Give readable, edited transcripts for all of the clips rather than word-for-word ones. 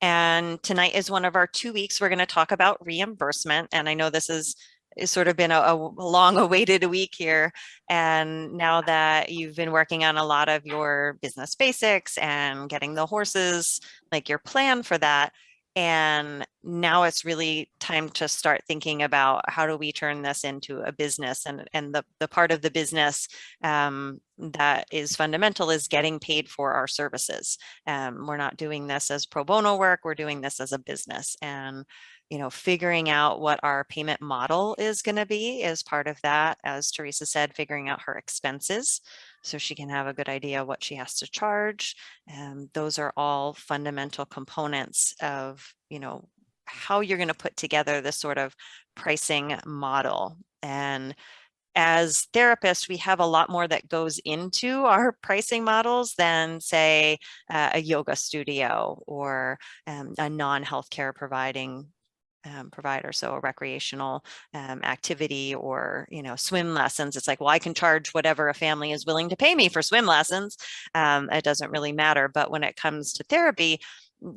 And tonight is one of our 2 weeks. We're going to talk about reimbursement. And I know this is sort of been a long awaited week here. And now that you've been working on a lot of your business basics and getting the horses, like your plan for that. And now it's really time to start thinking about how do we turn this into a business, and the part of the business that is fundamental is getting paid for our services. We're not doing this as pro bono work. We're doing this as a business, and figuring out what our payment model is going to be is part of that. As Teresa said, figuring out her expenses so she can have a good idea what she has to charge. Those are all fundamental components of, how you're going to put together this sort of pricing model. And as therapists, we have a lot more that goes into our pricing models than, say, a yoga studio or a non-healthcare providing provider, so a recreational activity or swim lessons. It's like, well, I can charge whatever a family is willing to pay me for swim lessons. It doesn't really matter. But when it comes to therapy,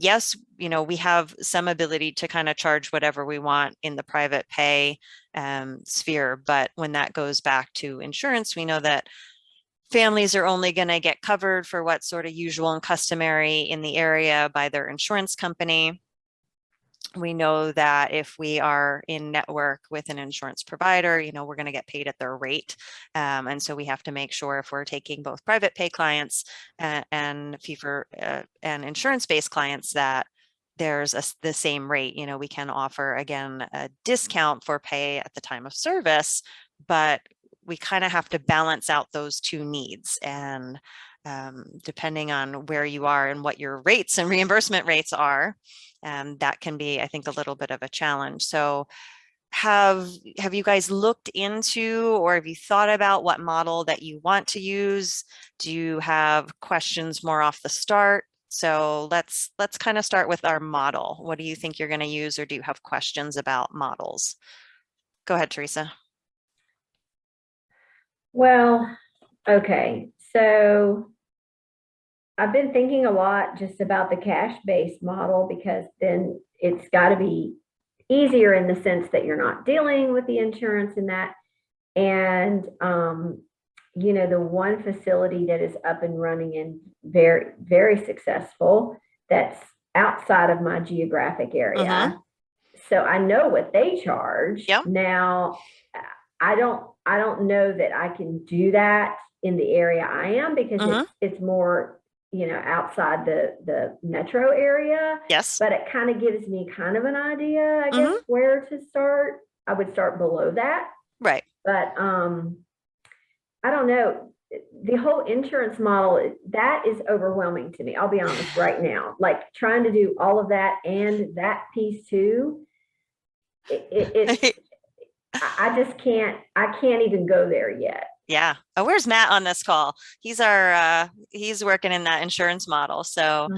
yes, we have some ability to kind of charge whatever we want in the private pay sphere. But when that goes back to insurance, we know that families are only going to get covered for what's sort of usual and customary in the area by their insurance company. We know that if we are in network with an insurance provider, we're going to get paid at their rate. And so we have to make sure if we're taking both private pay clients and fee for and insurance-based clients that there's the same rate. We can offer, again, a discount for pay at the time of service, but we kind of have to balance out those two needs. And depending on where you are and what your rates and reimbursement rates are, that can be, I think, a little bit of a challenge. So have you guys looked into, or have you thought about what model that you want to use? Do you have questions more off the start? So let's kind of start with our model. What do you think you're going to use, or do you have questions about models? Go ahead, Teresa. Well, okay. So I've been thinking a lot just about the cash-based model, because then it's got to be easier in the sense that you're not dealing with the insurance and that. And, the one facility that is up and running and very, very successful, that's outside of my geographic area. So I know what they charge. Yep. Now, I don't know that I can do that in the area I am, because it's more, outside the metro area. Yes. But it kind of gives me kind of an idea, I guess, where to start. I would start below that. Right. But I don't know. The whole insurance model, that is overwhelming to me. I'll be honest right now. Like, trying to do all of that and that piece too. It's I just can't. I can't even go there yet. Yeah. Oh, where's Matt on this call? He's he's working in that insurance model. So,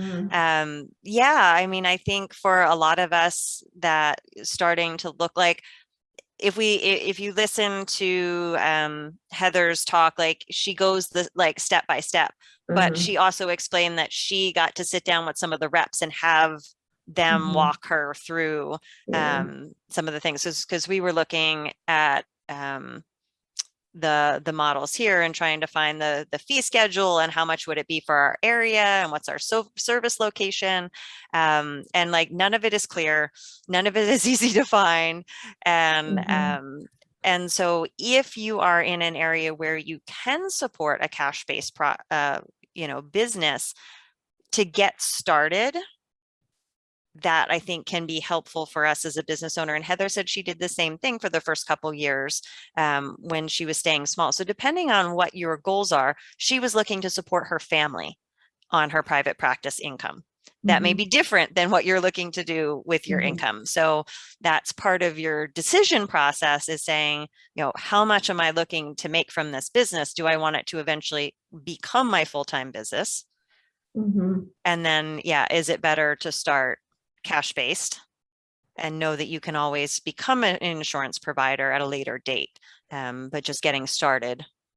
yeah, I mean, I think for a lot of us that starting to look like, if you listen to Heather's talk, like, she goes step by step, but she also explained that she got to sit down with some of the reps and have them walk her through some of the things, because we were looking at the models here and trying to find the fee schedule and how much would it be for our area and what's our service location, and like, none of it is clear, none of it is easy to find. And so if you are in an area where you can support a cash-based business to get started, that I think can be helpful for us as a business owner. And Heather said she did the same thing for the first couple years when she was staying small. So depending on what your goals are, she was looking to support her family on her private practice income. That may be different than what you're looking to do with your income. So that's part of your decision process, is saying, how much am I looking to make from this business? Do I want it to eventually become my full-time business? And then, is it better to start cash-based and know that you can always become an insurance provider at a later date, but just getting started